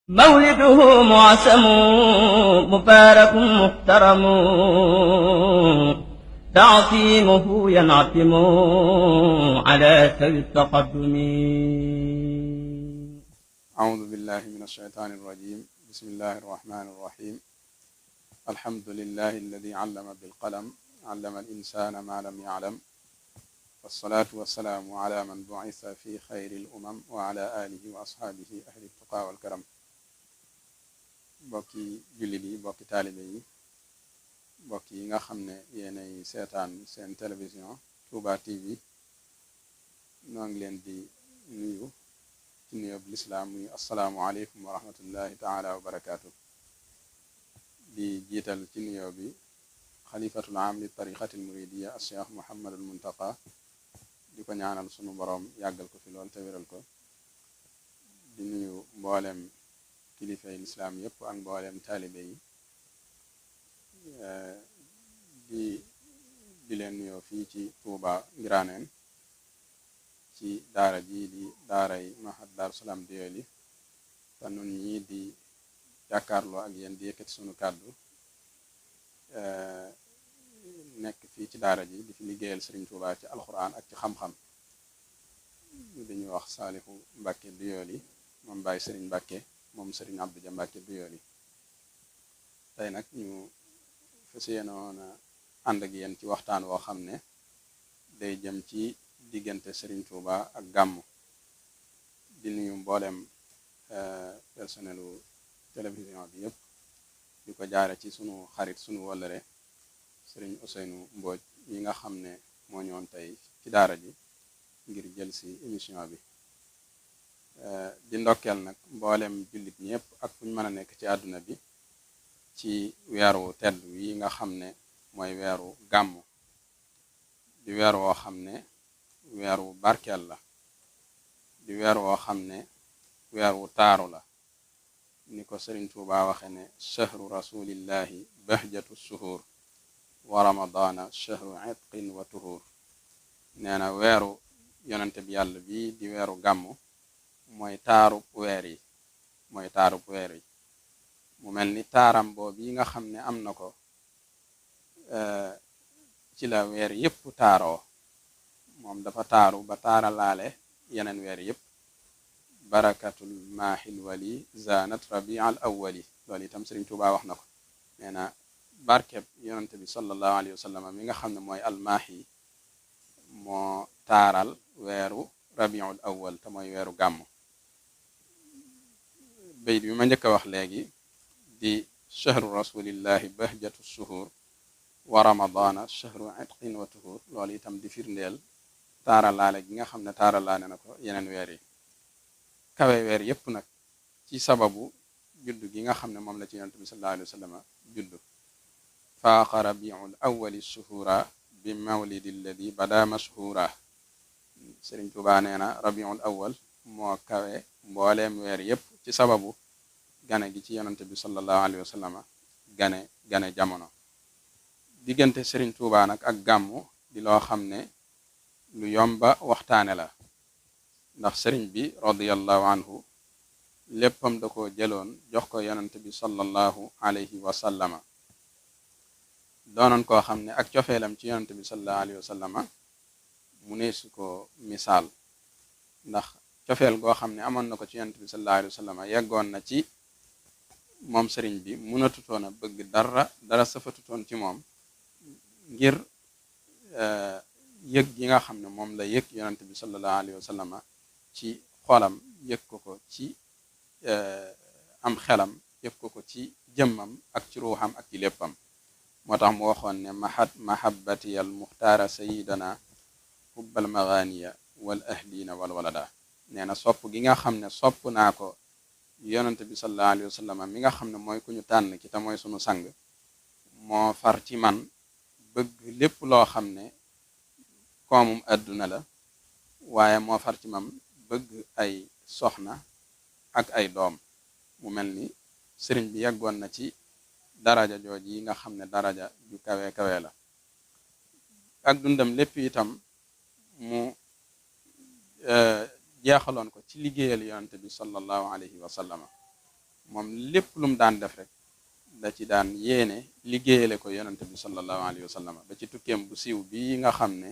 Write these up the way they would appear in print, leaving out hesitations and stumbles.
مولده معسم مبارك محترم تعظيمه ينعتم على سوي التقدم. أعوذ بالله من الشيطان الرجيم. بسم الله الرحمن الرحيم. الحمد لله الذي علم بالقلم علم الإنسان ما لم يعلم والصلاة والسلام على من بعث في خير الأمم وعلى آله وأصحابه أهل التقى والكرم. bokki jullit yi bokki taalibe yi bokk yi nga xam ne yéenay seetaan seen télévision Touba TV noo ngi leen di nuyu ci nuyoob lislaam muy assalaamu aleykum wa rahmatullahi taala wa barakaatu. di jiital ci nuyoo bi xalifatul aam li tariqatil muridiya al cheikh Muhammadul Muntaqa di ko ñaanal sunu boroom yàggal ko fi lool te wéral ko. di nuyu mboolem kilifay lislaam yépp ak mboolem taalibe yi di leen nuyoo fii ci Touba Ngiraneen ci daara ji di daaray Mahad Daaru Salaam Doyoly te nun ñii di jàkkaarloo ak yéen di yëkkati sunu kàddu nekk fii ci daara ji di fi liggéeyal Sëriñ Touba ci alxuraan ak ci xam-xam. dañuy wax Saalihu Mbàkke Doyoly moom Baay Sëriñ Mbàkke moom Sëriñ Abdou Dia Mbàkke Doyoly. tey nag ñu fas yéenoon ànd ak yéen ci waxtaan woo xam ne day jëm ci diggante Sëriñ Touba ak gàmmu. di nuyu mboolem personnelu télévision bi yëpp di ko jaare ci sunu xarit sunu wëllëre Sëriñ Ousseynou Mbodj yi nga xam ne moo ñëwoon tey ci daara ji ngir jël si émission bi. di ndokkeel nag mboolem jullit ñëpp ak fu ñu mën a nekk ci àdduna bi ci weeru tedd wi nga xam ne mooy weeru gàmmu di weer woo xam ne weer wu barkeel la di weer woo xam ne weer wu taaru la ni ko Sëriñ Tuuba waxe ne chahru rasulillahi bahjatu suhur wa ramadana chahru itqin wa tuhur. nee na weeru yonente bi yàlla bi di weeru gàmmu mooy taarub weer yi mu mel ni taaram boobu yi nga xam ne am na ko ci la weer yépp taaroo. moom dafa taaru ba taara laale yeneen weer yépp. barakatul maahil wali zanat rabial awwali loolu itam Sëriñ Tuuba wax na ko. nee na barkeb yonente bi sallallahu alayhi wa sallam mi nga xam ne mooy almaahi moo taaral weeru rabiul awwal te mooy weeru gàmmu. bayt bi ma njëkk a wax léegi di chahru rasulillahi bahjatu suhur wa ramadana chahru itqin wa tuhur loolu itam di firndeel taaralaale gi nga xam ne taaralaale na ko yeneen weer yi. kawe weer yépp nag ci sababu juddu gi nga xam ne moom la ci yonent bi sallallahu alayhi wa sallam juddu. faaqa rabiul awwali suhura bi mawlidi alladi bada mashhura. Sëriñ Tuubaa nee na rabiul awwal moo kawe mbooleem weer yépp ci sababu gane gi ci yonante bi sallallahu alayhi wa sallam gane jamono. diggante Sëriñ Tuubaa nag ak gàmmu di loo xam ne lu yomba waxtaane la ndax sëriñ bi radiyallahu anhu léppam da ko jëloon jox ko yonante bi sallallahu alayhi wa sallama doonoon koo xam ne ak cofeelam ci yonante bi sallallahu alayhi wa sallama mu ne su ko misaal ndax cofeel goo xam ne amoon na ko ci yonent bi sallallahu alayhi wa sallam yeggoon na ci moom sëriñ bi mënatutoon a bëgg dara safatutoon ci moom ngir yëg yi nga xam ne moom la yëg yonent bi sallallahu alayhi wa sallam ci xolam yëg ko ci am xelam yëg ko ci jëmmam ak ci ruuxam ak ci léppam. moo tax mu waxoon ne mahabbati al muxtaara sayidana hubbal maganiya wal ahlina wal walada. nee na sopp gi nga xam ne sopp naa ko yonente bi sallallahu alayhi wa sallam mi nga xam ne mooy ku ñu tànn ki te mooy sunu sang moo far ci man bëgg lépp loo xam ne koomum adduna la waaye moo far ci man bëgg ay soxna ak ay doom. mu mel ni sëriñ bi yeggoon na ci daraja jooj yi nga xam ne daraja ju kawe la. ak dundam lépp itam mu jeexaloon ko ci liggéeyal yonante bi sallallahu alayhi wa sallama moom lépp lu mu daan def rek da ci daan yéene liggéeyale ko yonante bi sallallahu alayhi wa sallam ba ci tukkeem bu siiw bii nga xam ne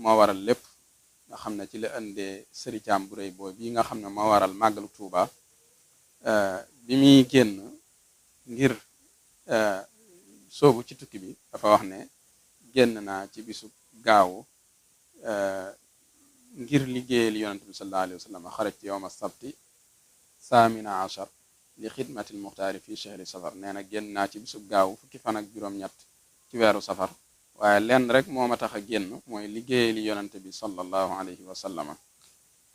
moo waral lépp nga xam ne ci la indee sëricaam bu rëy boo bii nga xam ne moo waral màggalu Tuuba bi muy génn ngir soobu ci tukki bi dafa wax ne génn naa ci bisu gaawu ngir liggéeyal yonante bi sallallahu alayhi wa sallam xarajtu yawma sabti saamina achar li xidmatil muxtaari fii chehri safar nee na génn naa ci bisu gaawu fukki fan ak juróom-ñett ci weeru safar waaye lenn rek moo ma tax a génn mooy liggéeyal yonante bi sallallahu alayhi wa sallama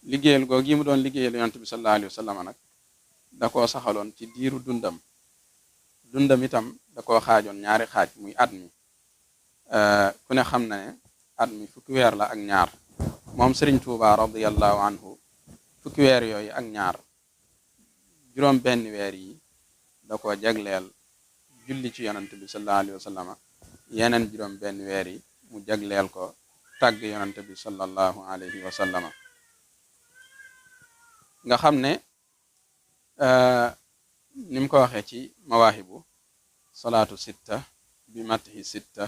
liggéeyal googu yi mu doon liggéeyal yonante bi sallallahu alayhi wa sallama nag da koo saxaloon ci diiru dundam itam da koo xaajoon ñaari xaaj muy at mi ku ne xam na ne at mi fukki weer la ak ñaar moom Sëriñ Tuuba radiyallahu anhu fukki weer yooyu ak ñaar juróom benn weer yi da koo jagleel julli ci yonante bi sallallahu alayhi wa sallama yeneen juróom benn weer yi mu jagleel ko tàgg yonante bi sallallahu alayhi wa sallama nga xam ne ni mu ko waxee ci mawaahibu salaatu sitta bi matihi sitta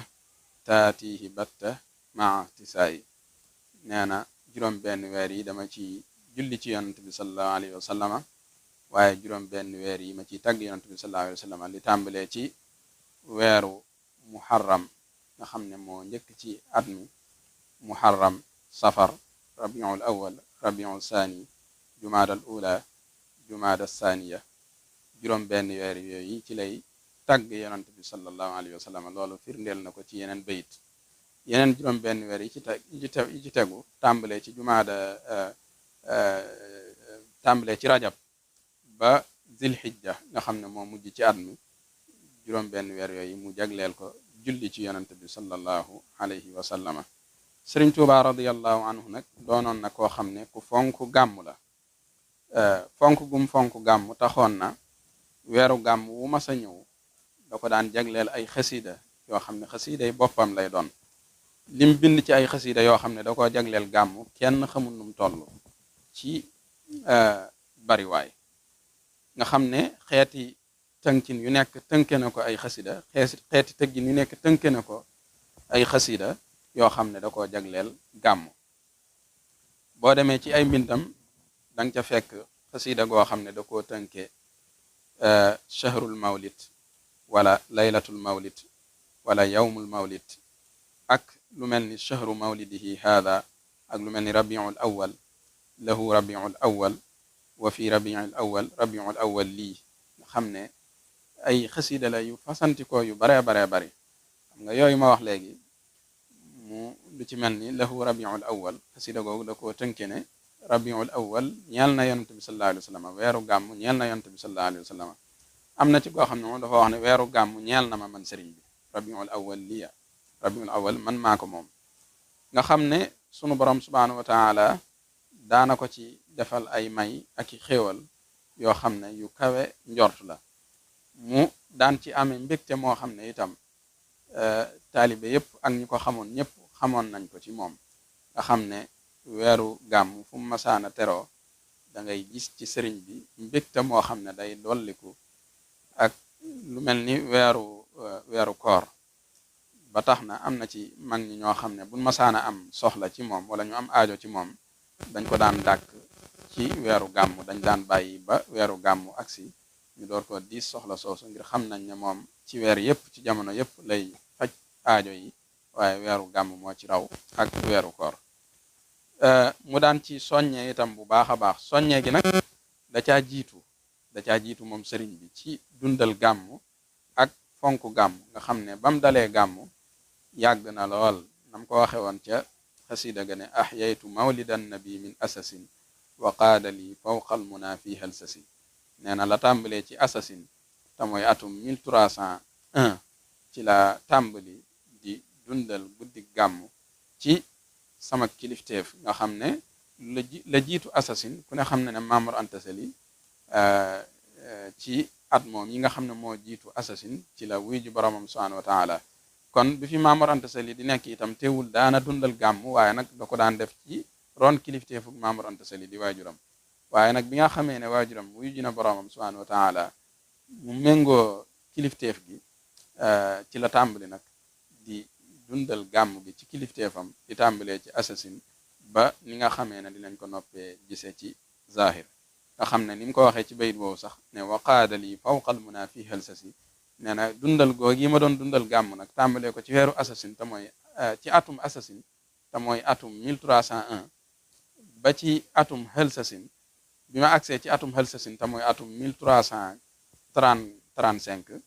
taatihi batta maa tisaayi nee na juróom benn weer yi dama ci julli ci yonante bi sallallahu alayhi wa sallama waaye juróom benn weer yi ma ciy tàgg yonante bi sallallahu alayhi wa sallama li tàmbalee ci weeru muharram nga xam ne moo njëkk ci at mi muharram safar rabiul awal rabiul saani jumaada al ula jumaada saaniya juróom benn weer yooyu ci lay tàgg yonante bi sallallahu alayhi wa sallam loolu firndeel na ko ci yeneen bayit yeneen juróom benn weer yi ci tegu tàmbalee ci jumaada tàmbalee ci rajab ba zilhijja nga xam ne moo mujj ci at mi juróom benn weer yooyu mu jagleel ko julli ci yonante bi sallallahu alayhi wa sallama Sëriñ Tuuba radiyallahu anhu nag doonoon na koo xam ne ku fonk gàmm la fonk gàmm taxoon na weeru gàmm wu mas a ñëw da ko daan jagleel ay xasida yoo xam ne xasida yi boppam lay doon lim bind ci ay xasida yoo xam ne da koo jagleel gàmm kenn xamul num toll ci bariwaay nga xam ne xeeti tënkin yu nekk tënke na ko ay xasida xeeti tëggin yu nekk tënke na ko ay xasida yoo xam ne da koo jagleel gàmm boo demee ci ay mbindam danga ca fekk xasida goo xam ne da koo tënke shahrul mawlid wala laylatul mawlid wala yawmul mawlid ak lu mel ni shahru mawlidihi haada ak lu mel ni rabiul awal lahu rabiul awal wa fi rabiul awal lii nga xam ne ay xasida la yu fasantikoo yu baree bari xam nga yooyu ma wax léegi mu lu ci mel ni lahu rabiul awal xasida googu da koo tënke ne rabiul awal ñeel na yonante bi sallallahu alayhi wa sallam weeru gàmm ñeel na yonante bi sallallahu alayhi wa sallam am na ci koo xam ne moom dafa wax ne weeru gàmm ñeel na ma man sëriñ bi rabiul awal liya rabiul awal man maa ko moom nga xam ne sunu borom subhanahu wa taala daana ko ci defal ay may ak i xéewal yoo xam ne yu kawe njort la mu daan ci amee mbégte moo xam ne itam taalibe yépp ak ñi ko xamoon ñëpp xamoon nañ ko ci moom nga xam ne weeru gàmm fu mu masaana teroo da ngay gis ci sëriñ bi mbégte moo xam ne day dolliku ak lu mel ni weeru koor ba tax na am na ci mag ñi ñoo xam ne buñ masaana am soxla ci moom wala ñu am aajo ci moom dañ ko daan dàkk ci weeru gàmm dañ daan bàyyi ba weeru gàmm agsi ñu door ko diis soxla soosu ngir xam nañ ne moom ci weer yépp ci jamono yépp lay faj aajo yi waaye weeru gàmm moo ci raw ak weeru koor mu daan ci soññee itam bu baax a baax soññee gi nag da caa jiitu moom sëriñ bi ci dundal gàmm ak fonk gàmm nga xam ne bam dalee gàmm yàgg na lool nam ko waxe woon ca xasida ga ne ahyaytu mawlidan nabi min asasin wa qaada li fawqal muna fi halsasi nee na la tàmbalee ci asasin te mooy atum 1301 ci la tàmbali di dundal guddi gàmm ci sama kilifteef nga xam ne la jiitu asasin ku ne xam ne ne Maamor Anta Sali ci at moom yi nga xam ne moo jiitu asasin ci la wuy ji boromam subhanahu wa taala kon bi fi Maamor Anta Sali di nekk itam teewul daana dundal gàmm waaye nag da ko daan def ci ron kilifteefu Maamor Anta Sali di waajuram waaye nag bi nga xamee ne waajuram wuyu ji na boroomam subhanahu wa taala mu méngoo kilifteef gi ci la tàmbali nag di dundal gàmm gi ci kilifteefam di tàmbalee ci assasine ba ni nga xamee ne dinañ ko noppee gisee ci zahir nga xam ne ni mu ko waxee ci bayit boobu sax ne waqaadali fawqal muna fi helsasi nee na dundal googi ma doon dundal gàmm nag tàmbalee ko ci weeru assasine te mooy ci atum assasine te mooy atum 1301 ba ci atum helsasine bi ma agsee ci atum helsasine te mooy atum 1335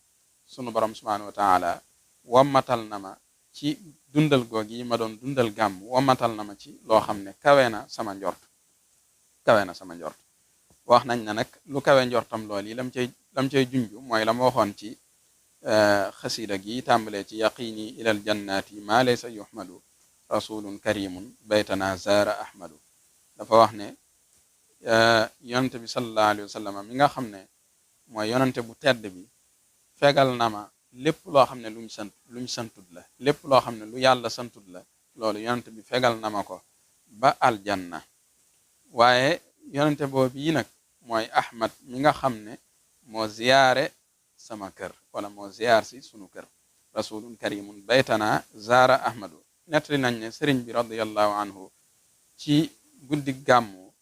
sunu borom subhanahu wa taala wammatal na ma ci dundal googi ma doon dundal gàmm wammatal na ma ci loo xam ne kawe na sama njort wax nañ na nag lu kawe njortam lool yi lam cay junju mooy la ma waxoon ci xasida gi tàmbalee ci yaqini ilal jannati ma laysa yuhmadu rasulun karimun baytana zara ahmadu dafa wax ne yonante bi sallallahu alayhi wa sallam mi nga xam ne mooy yonante bu tedd bi fegal na ma lépp loo xam ne luñ santut la lépp loo xam ne lu yàlla santut la loolu yonante bi fegal na ma ko ba aljanna waaye yonante boobu yi nag mooy ahmad mi nga xam ne moo ziyaare sama kër wala moo ziyaar si sunu kër rasulun karimun baytana zara ahmadu nettali nañ ne sëriñ bi radiyallahu anhu ci guddi gàmmu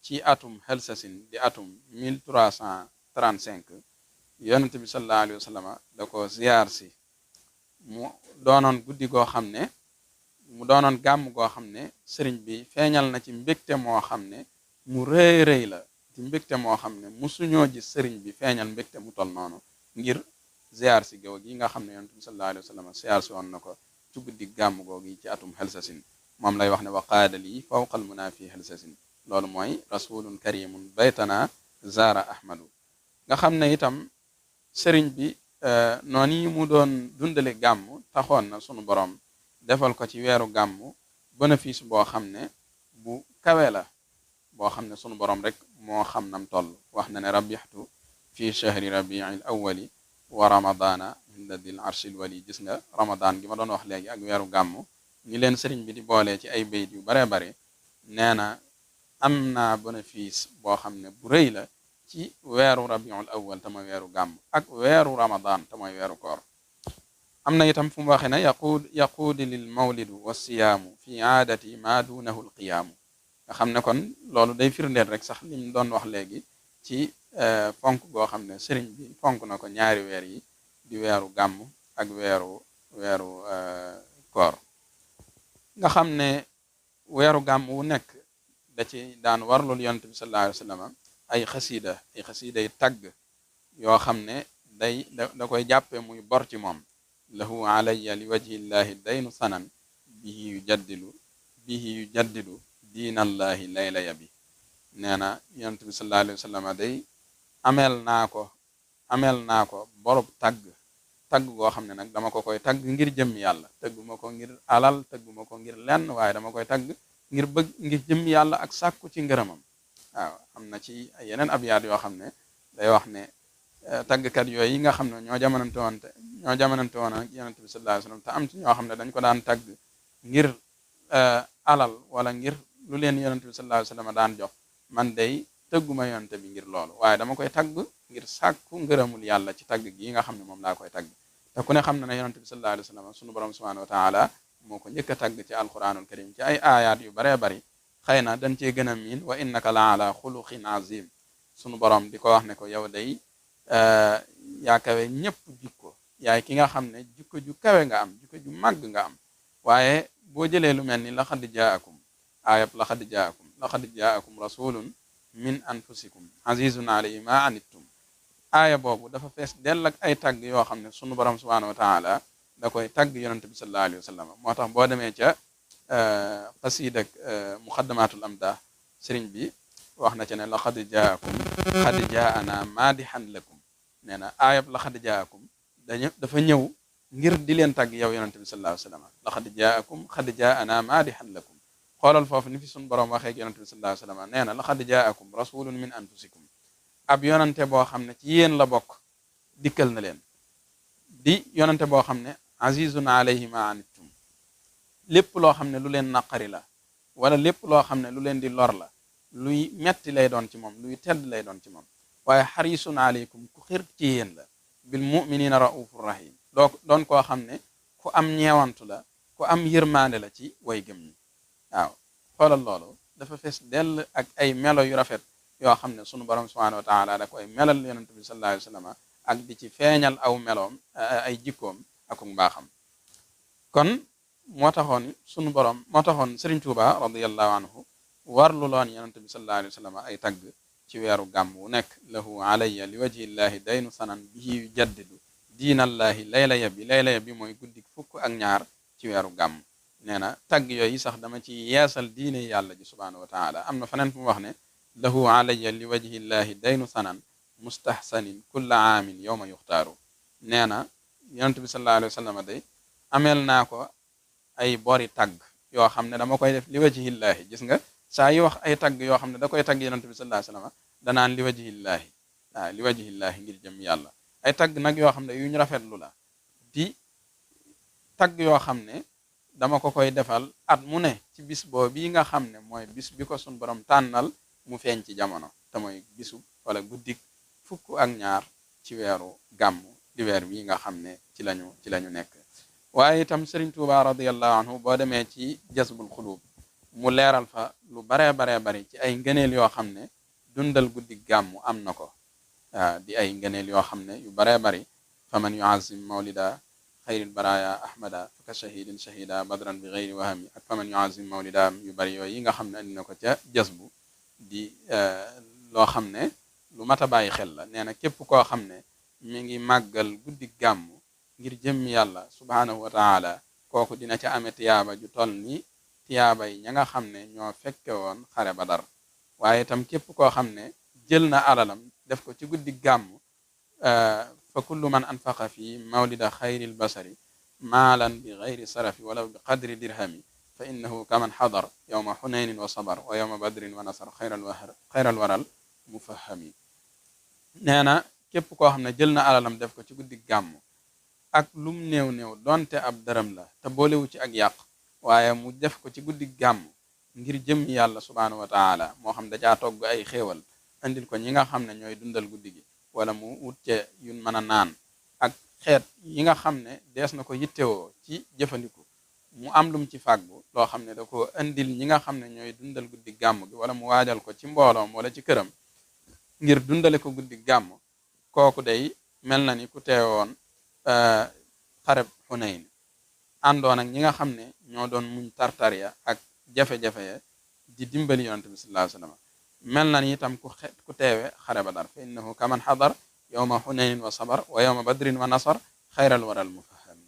ci atum helsasin di atum 1335 yonent bi sallallahu alayhi wa sallam da ko ziyaar si mu doonoon guddi goo xam ne mu doonoon gàmm goo xam ne sëriñ bi feeñal na ci mbégte moo xam ne mu rëy rëy la ci mbégte moo xam ne musuñoo gis sëriñ bi feeñal mbégte mu tol noonu ngir ziyaar si gaw gi nga xam ne yonent bi sallallahu alayhi wa sallam ziyaar si woon na ko ci guddi gàmm googi ci atum helsasin moom lay wax ne wa qaadali fawqal muna fi helsasin loolu mooy rasulun karimun baytana zara ahmadu nga xam ne itam sëriñ bi noonu yi mu doon dundale gàmm taxoon na sunu borom defal ko ci weeru gàmm bénéfice boo xam ne bu kawe la boo xam ne sunu borom rek moo xam nam toll wax na ne rabixtu fi chahri rabiil awali wa ramadana inda dil arshil wali gis nga ramadan gi ma doon wax léegi ak weeru gàmm ni leen sëriñ bi di boolee ci ay bayit yu baree bare nee na am naa bénéfice boo xam ne bu rëy la ci weeru rabiul awal te mooy weeru gàmm ak weeru ramadan te mooy weeru koor am na itam fu mu waxee ne yaquudi lil mawlidu wa siyaamu fi aadati ma dunahu l qiyaamu nga xam ne kon loolu day firndeel rek sax liñ doon wax léegi ci fonk goo xam ne sëriñ bi fonk na ko ñaari weer yi di weeru gàmm ak weeru koor nga xam ne weeru gàmm wu nekk da ci daan warlul yonent bi sallallahu alayhi wa sallam ay xasiida yi tagg yoo xam ne da koy jàppe muy bor ci moom lahu alayya li wajhillahi daynu sanan bihi yu jaddidu diinallahi layla ya bi nee na yonent bi sallallahu alayhi wa sallam day ameel naa ko borub tagg goo xam ne nag dama ko koy tagg ngir jëmmi yàlla tëgguma ko ngir alal tëgguma ko ngir lenn waaye dama koy tagg ngir jëmmi yàlla ak sàkku ci ngërëmam waaw am na ci yeneen abyaat yoo xam ne day wax ne taggkat yooyu yi nga xam ne ñoo jamonante woon ak yonent bi sallallahu alayhi wa sallam te am ci ñoo xam ne dañ ko daan tagg ngir alal wala ngir lu leen yonent bi sallallahu alayhi wa sallam daan jox man day tëgguma yonent bi ngir loolu waaye dama koy tagg ngir sàkku ngërëmul yàlla ci tagg gi nga xam ne moom laa koy tagg te ku ne xam na ne yonent bi sallallahu alayhi wa sallam sunu borom subhanahu wa taala moo ko njëkk a tagg ci alquranul karim ci ay ayaat yu baree bari xëy na dañ cee gën a miin wa innaka la ala xuluqin azim sunu borom di ko wax ne ko yow day yaa kawe ñëpp jikko yaay ki nga xam ne jikko ju kawe nga am jikko ju màgg nga am waaye boo jëlee lu mel ni laqad jaakum rasulun min anfusikum azizun alayhi ma anittum aaya boobu dafa fees dell ak ay tagg yoo xam ne sunu borom subhanahu wa taala da koy tagg yonent bi sallallahu alayhi wa sallam moo tax boo demee ca qasidak muqaddamatul amdah sëriñ bi wax na ca ne laqad jaakum qad jaana maadihan lakum nee na aayab laqad jaakum dafa ñëw ngir di leen tagg yow yonent bi sallallahu alayhi wa sallam laqad jaakum qad jaana maadihan lakum xoolal foofu ni fi sunu borom waxee ak yonent bi sallallahu alayhi wa sallam nee na laqad jaakum rasulun min anfusikum ab yonante boo xam ne ci yéen la bokk dikkal na leen di yonante boo xam ne azizun alayhi ma anittum lépp loo xam ne lu leen naqari la wala lépp loo xam ne lu leen di lor la luy metti lay doon ci moom luy tedd lay doon ci moom waaye xarisun aleykum ku xir ci yéen la bil muminina raufur rahim doon koo xam ne ku am ñeewantu la ku am yërmaande la ci way gëm ñi waaw xoolal loolu dafa fees dell ak ay melo yu rafet yoo xam ne sunu borom subhanahu wa taala da koy melal yonent bi sallallahu alayhi wa sallam ak di ci feeñal aw meloom ay jikkoom ak mbaaxam kon moo taxoon Sëriñ Tuuba radiyallahu anhu warlu loon yonent bi sallallahu alayhi wa sallam ay tagg ci weeru gàmm wu nekk lahu alayya li wajhillahi daynu sanan bihi yu jaddidu diinallahi layla ya bi mooy guddik fukk ak ñaar ci weeru gàmm nee na tagg yooyu sax dama ci yeesal diine yàlla ji subhanahu wa taala am na feneen fu mu wax ne lahu alayya li wajhillahi daynu sanan mustahsanin kulla aamin yawma yuxtaaru nee na yonent bi sallallahu alayhi wa sallam day ameel naa ko ay bori tagg yoo xam ne dama koy def li wajhillahi gis nga saa yi wax ay tagg yoo xam ne da koy tagg yonent bi sallallahu alayhi wa sallam danaan li wajhillahi li wajhillahi ngir jëm yàlla ay tagg nag yoo xam ne yu ñu rafetlu la di tagg yoo xam ne dama ko koy defal at mu ne ci bis boo bii nga xam ne mooy bis bi ko sun borom tànnal mu feeñ ci jamono te mooy bisu wala guddik fukk ak ñaar ci weeru gàmm di weer wi nga xam ne ci lañu nekk waaye itam Sëriñ Tuuba radiyallahu anhu boo demee ci jasbul xulub mu leeral fa lu baree bari ci ay ngëneel yoo xam ne dundal guddi gàmm am na ko di ay ngëneel yoo xam ne yu baree bari faman yuazim mawlida xayril baraya ahmada faka shahidin shahida badran bi xayri wahami ak faman yuazim mawlida yu bari yooyu yi nga xam ne andi na ko ca jasbu di loo xam ne lu mat a bàyyi xel la nee na képp koo xam ne mi ngi màggal guddi gàmm ngir jëmmi yàlla subhanahu wa taala kooku dina ca ame tiyaaba ju toll ni tiyaaba yi ña nga xam ne ñoo fekke woon xare Badar waaye itam képp koo xam ne jël na alalam def ko ci guddi gàmm fa kullu man anfaqa fi mawlida xayril basari maalan bi xayri sarafi wala bi qadri dirhami fa innahu kaman xadar yowma xunaynin wa sabar wa yowma badrin wa nasar xayral waral mufahami nee na képp koo xam ne jël na alalam def ko ci guddi gàmm ak lum néew donte ab dërëm la te boolewu ci ak yàq waaye mu def ko ci guddi gàmm ngir jëm yàlla subhanahu wa taala moo xam dajaa togg ay xéewal andil ko ñi nga xam ne ñooy dundal guddi gi wala mu wutce yun mën a naan ak xeet yi nga xam ne dees na ko yittewoo ci jëfandiku mu am lum ci fàggu loo xam ne da ko andil ñi nga xam ne ñooy dundal guddi gàmm gi wala mu waajal ko ci mbooloom wala ci këram ngir dundale ko guddi gàmm kooku day mel na ni ku teewoon xareb Xunayn àndoon ak ñi nga xam ne ñoo doon muñ tartarya ak jafe-jafe ya di dimbali yonent bi sallallahu alayhi wa sallam mel na ni itam ku teewe xare Badar fa innahu kaman xadar yowma Xunaynin wa sabar wa yowma badrin wa nasar xayral waral mufahami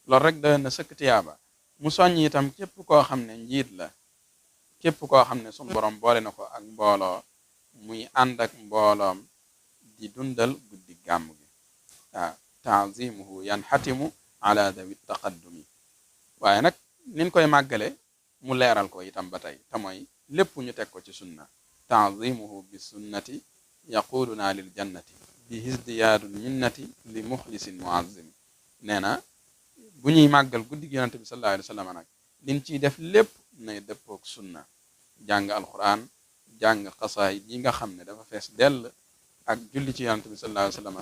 loolu rek doon na sëkk tiyaaba mu soññ itam képp koo xam ne njiit la képp koo xam ne sunu borom boole na ko ak mbooloo muy ànd ak mbooloom di dundal guddi gàmm gi waaw taazimuhu yanxatimu ala dawi taqaddumi waaye nag niñ koy màggale mu leeral ko itam ba tey te mooy lépp ñu teg ko ci sunna taazimuhu bi sunnati yaquluna lil jannati bi hisdiyaadul minnati li muxlisin muazzim nee na bu ñuy màggal guddi gi yonante bi sallallahu alayhi wa sallam nag liñ ciy def lépp nay dëppook sunna jàng alquran jàng xasaayid yi nga xam ne dafa fees dell ak julli ci yonante bi sallallahu alayhi wa sallam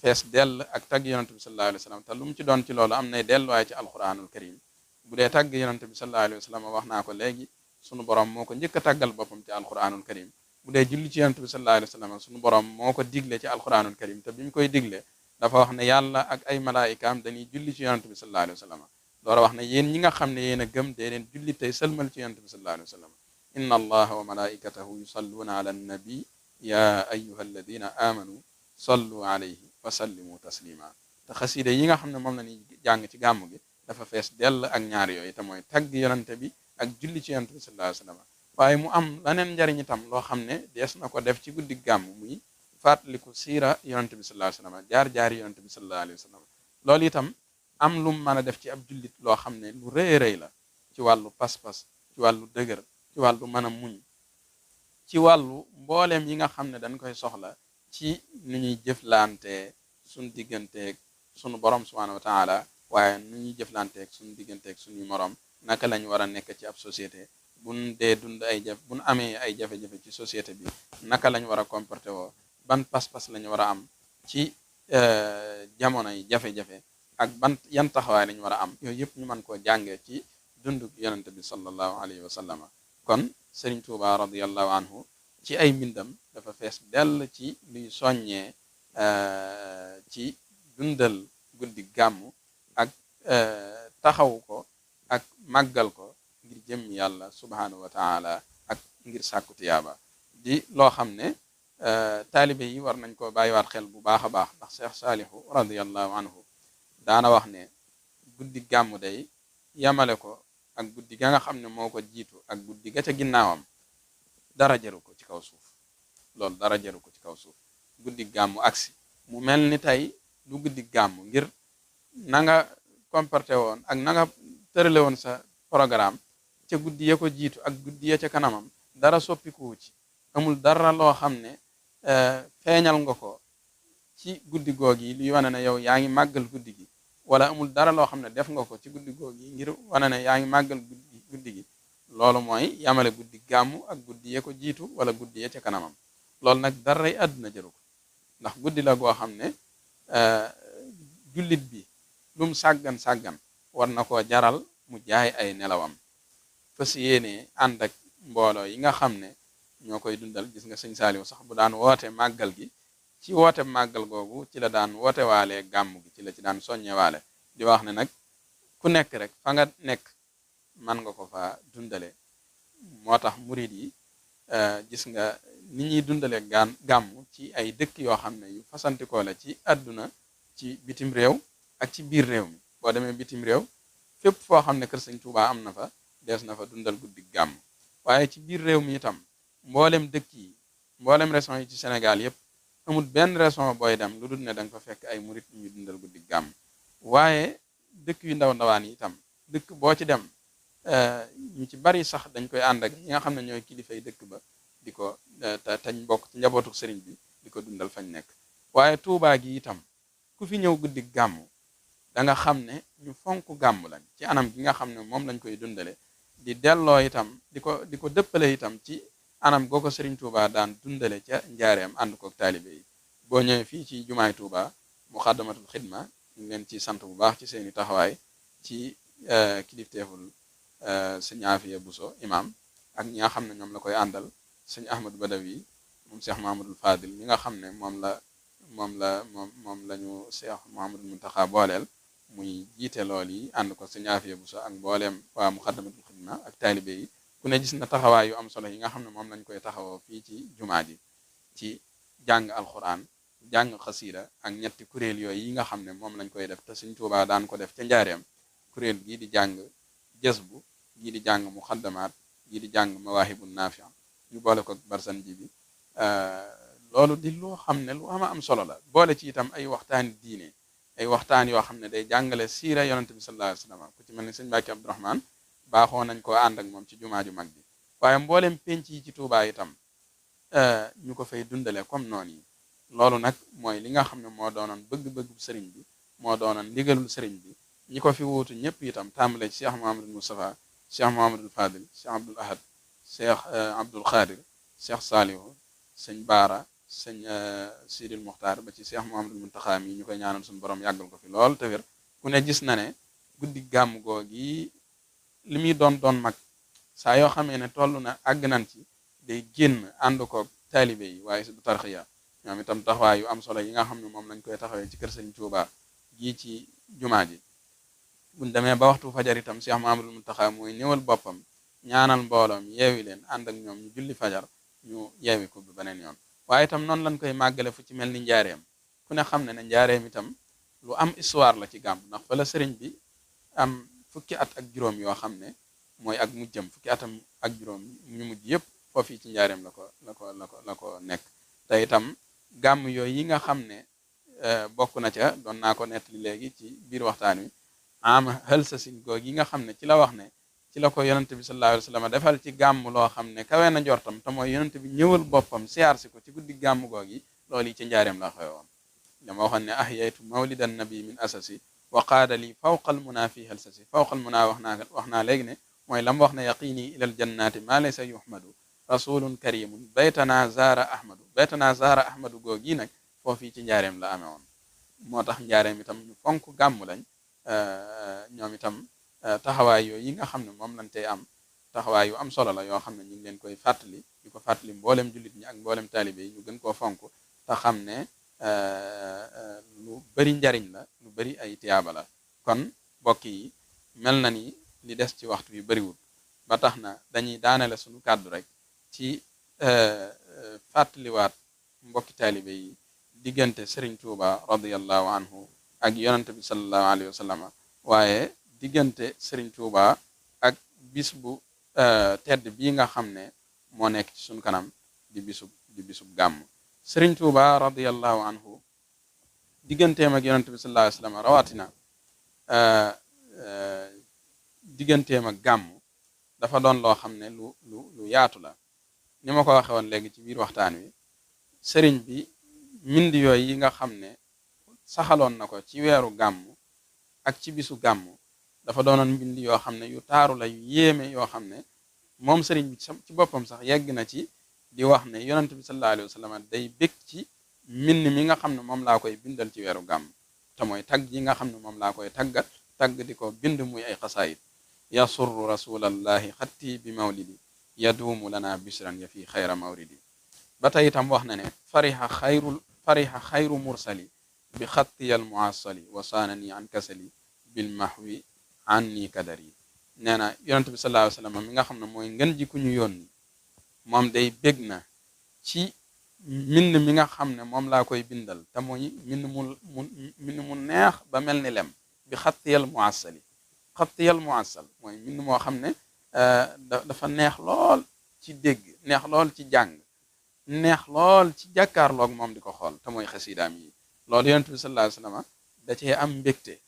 fees dell ak tagg yonante bi sallallahu alayhi wa sallam te lu mu ci doon ci loolu am nay delluwaay ci alquranul karim bu dee tagg yonante bi sallallahu alayhi wa sallam wax naa ko léegi sunu borom moo ko njëkk a tàggal boppam ci alquranul karim bu dee julli ci yonante bi sallallahu alayhi wa sallam sunu borom moo ko digle ci alquranul karim te bi mu koy digle dafa wax ne yàlla ak ay malaayikaam dañuy julli ci yonante bi sallallahu alayhi wa sallam doora wax ne yéen ñi nga xam ne yéen a gëm dee leen julli tey sëlmal ci yonante bi sallallahu alayhi wa sallam inna allaha wa malaikatahu yusalluna ala annabi ya ayuha alladina amanu sallu alayhi wa sallimu taslima te xasida yi nga xam ne moom la ñuy jàng ci gàmm gi dafa fees dell ak ñaar yooyu te mooy tagg yonante bi ak julli ci yonante bi sallallahu alayhi wa sallam waaye mu am laneen njariñ itam loo xam ne dees na ko def ci guddi gàmm muy fàttaliku siira yonante bi sallallahu alayhi wa sallam jaar-jaari yonante bi sallallahu alayhi wa sallam loolu itam am lu mu mën a def ci ab jullit loo xam ne lu rëy rëy la ci wàllu pas-pas ci wàllu dëgër ci wàllu mën a muñ ci wàllu mbooleem yi nga xam ne dañ koy soxla ci nu ñuy jëflanteeg suñu digganteeg sunu borom subhanahu wa taala waaye nu ñuy jëflanteeg suñu digganteeg suñuy morom naka lañ war a nekk ci ab société buñ dee dund ay buñ amee ay jafe-jafe ci société bi naka lañ war a comporté woo, ban pas-pas lañ war a am ci jamono yi jafe-jafe, ak yan taxawaay lañ war a am, yooyu yëpp ñu mën koo jàngee ci dunduk yonente bi sallallahu alayhi wa sallam. kon Sëriñ Tuuba radiyallahu anhu ci ay mbindam dafa fees dell ci luy soññee ci dundal guddi gàmmu ak taxaw ko ak màggal ko ngir jëm yàlla subhanahu wa taala ak ngir sàkku tiyaaba, di loo xam ne taalibe yi war nañ ko bàyyiwaat xel bu baax a baax, ndax Cheikh Saalihu radiyallahu anhu daana wax ne guddi gàmmu day yamale ko ak guddi ga nga xam ne moo ko jiitu ak guddi ga ca ginnaawam dara jaru ko ci kaw suuf. loolu dara jaru ko ci kaw suuf. guddi gàmmu agsi mu mel ni tey lu guddi gàmmu ngir na nga comporté woon ak na nga tërale woon sa programme ca guddi ya ko jiitu ak guddi ya ca kanamam dara soppikuwu ci. amul dara loo xam ne feeñal nga ko ci guddi goog yi luy wane ne yow yaa ngi màggal guddi gi, wala amul dara loo xam ne def nga ko ci guddi goog yi ngir wane ne yaa ngi màggal guddi gi. loolu mooy yamale guddi gàmmu ak guddi ya ko jiitu wala guddi ya ca kanamam. loolu nag daray àdduna jëru ko, ndax guddi la goo xam ne jullit bi lum sàggan war na koo jaral mu jaay ay nelawam fas yéene ànd ak mbooloo yi nga xam ne ñoo koy dundal. gis nga sëñ Saaliw sax bu daan woote màggal gi, ci woote màggal googu ci la daan woote waale gàmm gi, ci daan soññe waale, di wax ne nag ku nekk rek fa nga nekk man nga ko fa dundale. moo tax murid yi gis nga ni ñuy dundale gàmm ci ay dëkk yoo xam ne yu fasantikoo la ci àdduna, ci bitim réew ak ci biir réew mi. boo demee bitim réew fépp foo xam ne kër sëñ Tuubaa am na fa dees na fa dundal guddi gàmm. waaye ci biir réew mi itam mboolem dëkk yi, mboolem région yi ci Sénégal yépp amul benn région booy dem lu dul ne da nga fa fekk ay murit ñuy dundal guddi gàmm. waaye dëkk yu ndawaan yi itam dëkk boo ci dem ñu ci bari sax dañ koy ànd ak ñi nga xam ne ñooy kilifay dëkk ba di ko tañ bokk ci njabootu sëriñ bi di ko dundal fañ nekk. waaye Tuubaa gi itam ku fi ñëw guddi gàmm da nga xam ne ñu fonk gàmm lañ ci anam gi nga xam ne moom lañ koy dundale, di delloo itam di ko dëppale itam ci anam goo ko Sëriñ Tuuba daan dundale ca njaareem ànd kook taalibe yi. boo ñëwee fii ci jumaay Tuuba Muxaddamatul Xidma ñu ngi leen ci sant bu baax ci seeni taxawaay ci kilifteeful sëñ Afiya Buso imam ak ñi nga xam ne ñoom la koy àndal, sëñ Ahmadu Badawi moom Cheikh Mahamadul Fadil mi nga xam ne moom lañu Cheikh Mahamadul Muntaxa booleel muy jiite lool yi ànd ko sëñ Afiya Buso ak mbooleem waa Muxaddamatul Xidma ak taalibe yi. ku ne gis na taxawaay yu am solo yi nga xam ne moom lañ koy taxawoo fii ci jumaa ji ci jàng alxuraan, jàng xasiida ak ñetti kuréel yooyu yi nga xam ne moom lañ koy def te Sëriñ Tuubaa daan ko def ca njaareem. kuréel gii di jàng jazbu, gii di jàng muxaddamaat, gii di jàng mawaahibu naafi, ñu boole ko barsan ji bi. loolu di loo xam ne lu am solo la. boole ci itam ay waxtaani diine, ay waxtaan yoo xam ne day jàngale siira yonante bi sallallahu alayhi wa sallam. ku ci mel ni sëñ Mbàkke Abdurahmaan baaxoo nañ koo ànd ak moom ci jumaa ju mag bi. waaye mboolem penc yi ci Tuubaa itam ñu ko fay dundale comme noonu yi. loolu nag mooy li nga xam ne moo doonoon bëgg-bëggu sëriñ bi, moo doonoon ndigalul sëriñ bi. ñi ko fi wuutu ñëpp itam tàmbale ci Cheikh Mouhamadul Moustapha, Cheikh Mouhamadul Fadil, Cheikh Abdoul Ahad, Cheikh Abdoul Khadir, Cheikh Salihu, sëñ Baara, sëñ Sidil Muxtaar ba ci Cheikh Mouhamadul Muntaxa mi ñu koy ñaanal suñu borom yàggal ko fi lool te wér. ku ne gis na ne guddi gàmm googi li muy doon mag saa yoo xamee ne toll na àgg nañ ci day génn ànd ko taalibe yi waaye bu tarxiya ñoom itam taxawaay yu am solo yi nga xam ne moom lañ koy taxawee ci kër Sëriñ Tuubaa gii ci jumaa ji. buñ demee ba waxtu fajar itam Cheikh Mahamadul Muntaxa mooy ñëwal boppam ñaanal mbooloom yeewi leen ànd ak ñoom ñu julli fajar ñu yeewi ko bu beneen yoon. waaye itam noonu lañ koy màggale fu ci mel ni njaareem. ku ne xam ne ne njaareem itam lu am histoire la ci gàmm, ndax fa la sëriñ bi am fukki at ak juróom yoo xam ne mooy ak mujjam, fukki atam ak juróom ñu mujj yëpp foofu ci njaareem la ko nekk. te itam gàmm yooyu yi nga xam ne bokk na ca doon naa ko nettali léegi ci biir waxtaan wi am xel sa sin goog yi nga xam ne ci la wax ne ci la ko yonante bi sallallahu alayhi wa sallam defal ci gàmm loo xam ne kawe na njortam te mooy yonante bi ñëwal boppam siyaar si ko ci guddi gàmm goog yi. loolu yi ci njaareem la xew woon. dama waxoon ne ahyaytu mawlidan nabi min asasi wa qaada li fawqal muna fi xelsasi. fawqal muna wax naa léegi ne mooy lam wax ne yaqini ilal jannati ma laysa yuhmadu rasulun karimun baytana zaara ahmadu googi nag foofii ci njaareem la amee woon moo tax njaareem itam ñu fonk gàmm lañ ñoom itam taxawaay yooyu yi nga xam ne moom lañ tey am taxawaay yu am solo la yoo xam ne ñu ngi leen koy fàttali di ko fàttali mboolem jullit ñi ak mboolem taalibe yi ñu gën koo fonk te xam ne lu bari njariñ la lu bari ay tiyaaba la kon mbokk yi mel na ni li des ci waxtu wi bariwul ba tax na dañuy daanele suñu kàddu rek ci fàttaliwaat mbokki taalibe yi diggante Serigne Touba radiyallahu anhu ak yonante bi sallallahu alayhi wa sallam waaye diggante Serigne Touba ak bis bu tedd bii nga xam ne moo nekk ci suñu kanam di bisub gàmm Serigne Touba radiyallahu anhu digganteem ak yonante bi sallallahu alayhi wa sallam rawatina digganteem ak gàmm dafa doon loo xam ne lu yaatu la ni ma ko waxe woon léegi ci biir waxtaan wi sëriñ bi mbind yooyu yi nga xam ne saxaloon na ko ci weeru gàmm ak ci bisu gàmm dafa doonoon mbind yoo xam ne yu taaru la yu yéeme yoo xam ne moom sëriñ bi ci boppam sax yegg na ci di wax ne yonent bi sallallahu alayhi wa sallam day bég ci mbind mi nga xam ne moom laa koy bindal ci weeru gàmm te mooy tagg yi nga xam ne moom laa koy tagg di ko bind muy ay xasaayid yasurru rasulallahi xatti bi mawlidi yaduumu lana bishran ya fi xayra mawridi ba tey itam wax na ne fariha xayru mursali bi xattiyal muasali wa saanani an kasali bil mahwi anni kadari nee na yonent bi sallallahu alayhi wa sallam mi nga xam ne mooy ngën ji ku ñu yónni moom day bég na ci mbind mi nga xam ne moom laa koy bindal te mooy mbind mu neex ba mel ni lem bi xattiyal muasali xattiyal muasal mooy mbind moo xam ne dafa neex lool ci dégg neex lool ci jàng neex lool ci jàkkaarloog moom di ko xool te mooy xasidaam yi loolu yonent bi sallallahu alayhi wa sallam da cee am mbégte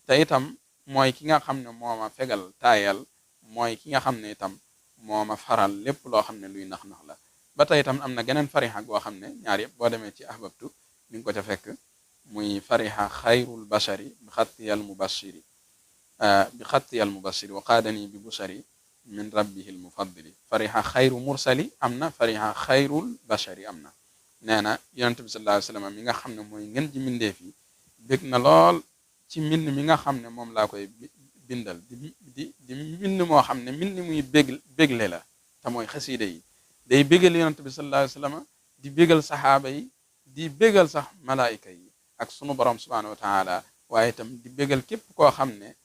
te itam mooy ki nga xam ne moo ma fegal taayal mooy ki nga xam ne itam moo ma faral lépp loo xam ne luy nax-nax la ba tey itam am na geneen farixa goo xam ne ñaar yëpp boo demee ci ahbabtu ni nga ko ca fekk muy farixa xayrul bashari bi xattiyal mubashiri wa qaadani bi busari min rabbihil mufaddili farixa xayru mursali am na farixa xayrul bashari am na nee na yonent bi sallallahu alayhi wa sallam mi nga xam ne mooy ngeen ji mbindeef yi bég na lool ci mbind mi nga xam ne moom laa koy bindal di mbind moo xam ne mbind muy bégle la te mooy xasiida yi day bégal yonent bi sallallahu alayhi wa sallam di bégal saxaaba yi di bégal sax malaayika yi ak sunu borom subhanahu wa taala waaye itam di bégal képp koo xam ne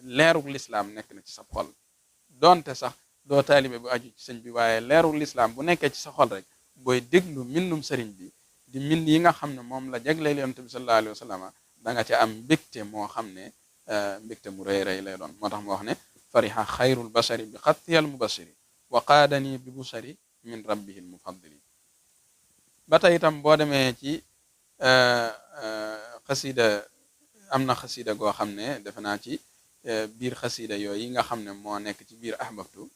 leerug lislaam nekk na ci sa xol donte sax doo taalibe bu aju ci sëñ bi waaye leerug lislaam bu nekkee ci sa xol rek booy déglu mbindum sëriñ bi di mbind yi nga xam ne moom la jagleel yonent bi sallallahu alayhi wa sallam da nga ca am mbégte moo xam ne mbégte mu rëy rëy lay doon moo tax mu wax ne fariha xayrul bashari bi xattiyal mubashiri wa qaadani bi busari min rabbihil mufaddili ba tey itam boo demee ci xasida am na xasida goo xam ne defe naa ci biir xasida yooyu yi nga xam ne moo nekk ci biir ahbabtu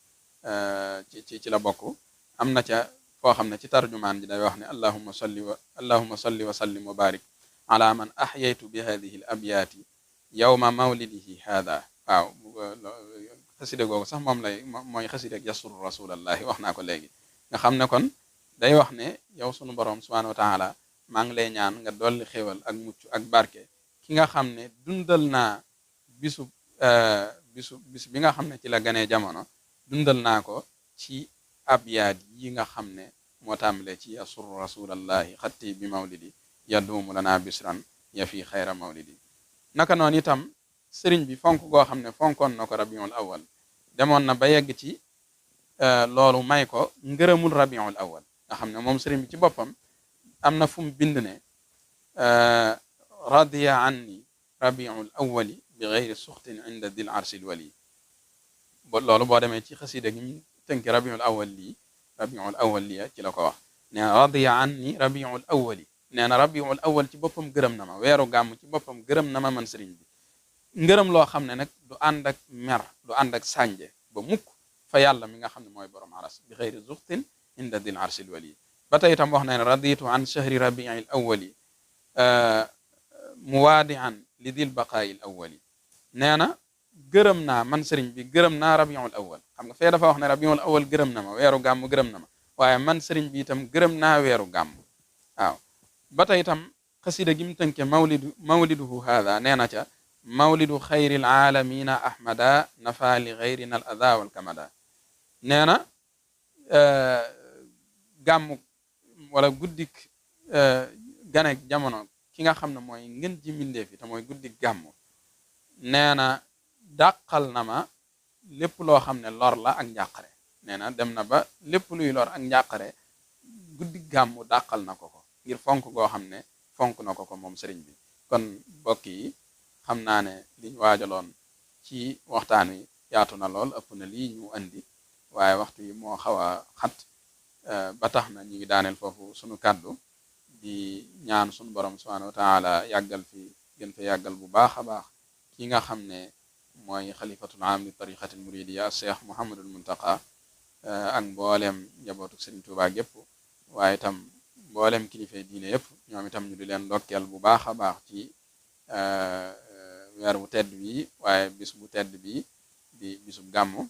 ci la bokk am na ca foo xam ne ci tarjumaan ji day wax ne allahumma salli wa sallim wa barik ala man ahyaytu bi hadihi al abyaati yawma mawlidihi hada waaw xasida googu sax moom mooy xasida ak yasuru rasulallahi wax naa ko léegi nga xam ne kon day wax ne yow sunu borom subhanahu wa taala maa ngi lay ñaan nga dolli xéwal ak mucc ak barke ki nga xam ne dundal naa bis bi nga xam ne ci la ganee jamono dundal naa ko ci abyaat yi nga xam ne moo tàmbalee ci yasuru rasulallahi xatti bi mawlidi yaduumu lana bisran ya fi xayra mawlidi naka noonu itam sëriñ bi fonk goo xam ne fonkoon na ko rabiul awal demoon na ba yegg ci loolu may ko ngërëmul rabiul awal nga xam ne moom sëriñ bi ci boppam am na fu mu bind ne radiya anni rabiul awali bi gayri suxtin inda dil arsil wali loolu boo demee ci xasida gi mu tënki rabiul awal lii ci la ko wax nee na radiya anni rabiul awali nee na rabiul awal ci boppam gërëm na ma weeru gàmm ci boppam gërëm na ma man sëriñ bi ngërëm loo xam ne nag du ànd ak mer du ànd ak sànje ba mukk fa yàlla mi nga xam ne mooy borom aras bi xëyri zuxtin inda dil arsil wali ba tey itam wax na ne raditu an shahri rabiil awali muwaadian li dil baqaayil awali nee na gërëm naa man sëriñ bi gërëm naa rabiul awal. xam nga fee dafa wax ne rabiul awal gërëm na ma weeru gàmm gërëm na ma waaye man sëriñ bi itam gërëm naa weeru gàmm. waaw ba tey itam xasida gi mu tënke mawliduhu haada nee na ca mawlidu xayril aalamina ahmada nafa li xayrina al ada wal kamada. nee na gàmmu wala guddik ganek jamono ki nga xam ne mooy ngën ji mbindeef yi te mooy guddik gàmmu nee na dàqal na ma lépp loo xam ne lor la ak njàqare. nee na dem na ba lépp luy lor ak njàqare guddik gàmmu dàqal na ko ko ngir fonk goo xam ne fonk na ko ko moom sëriñ bi. kon mbokk yi xam naa ne liñ waajaloon ci waxtaan wi yaatu na lool ëpp na lii ñu andi waaye waxtu yi moo xaw a xat ba tax na ñu ngi daaneel foofu sunu kàddu di ñaan sunu borom subhanahu wa taala yàggal fi gën fa yàggal bu baax a baax ki nga xam ne mooy xalifatul am li tariqatil muridiya cheikh Mouhamadul Muntaqa ak mboolem njabootu Sëriñ Tuubaa gépp waaye itam mboolem kilifa diine yëpp ñoom itam ñu di leen ndokkeel bu baax a baax ci weer bu tedd bi waaye bis bu tedd bi di bisub gàmmu.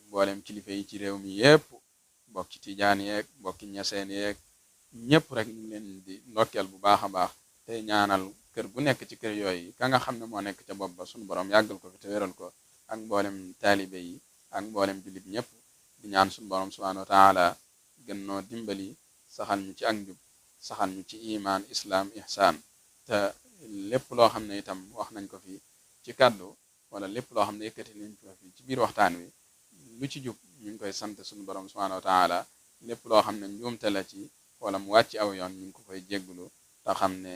mboolem kilifa yi ci réew mi yëpp bokki tijaan yeeg bokki ñaseen yeeg ñëpp rek ñu ngi leen di ndokkeel bu baax a baax te ñaanal kër gu nekk ci kër yooyu ka nga xam ne moo nekk ca bopp ba suñu borom yàggal ko fi te wéral ko ak mboolem taalibe yi ak mboolem jullit ñëpp di ñaan suñu borom subhanahu wa taala gën noo dimbali saxal ñu ci ak njub saxal ñu ci iman islam ihsan te lépp loo xam ne itam wax nañ ko fi ci kàddu wala lépp loo xam ne yëkkati nañ ko fi ci biir waxtaan wi lu ci jub ñu ngi koy sant suñu borom subhanahu wa taala lépp loo xam ne njuumte la ci wala mu wàcc aw yoon ñu ngi ko koy jégglu te xam ne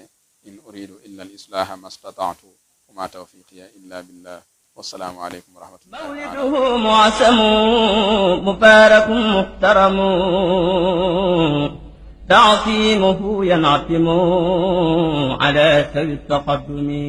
in uridu illa al islaha ma stata'tu wa ma tawfiqiya illa billah wassalaamu aleykum wa rahmatullahi mawliduhu mu'asamu mubarakun muhtaramu ta'zimuhu yan'atimu ala sawi taqaddumi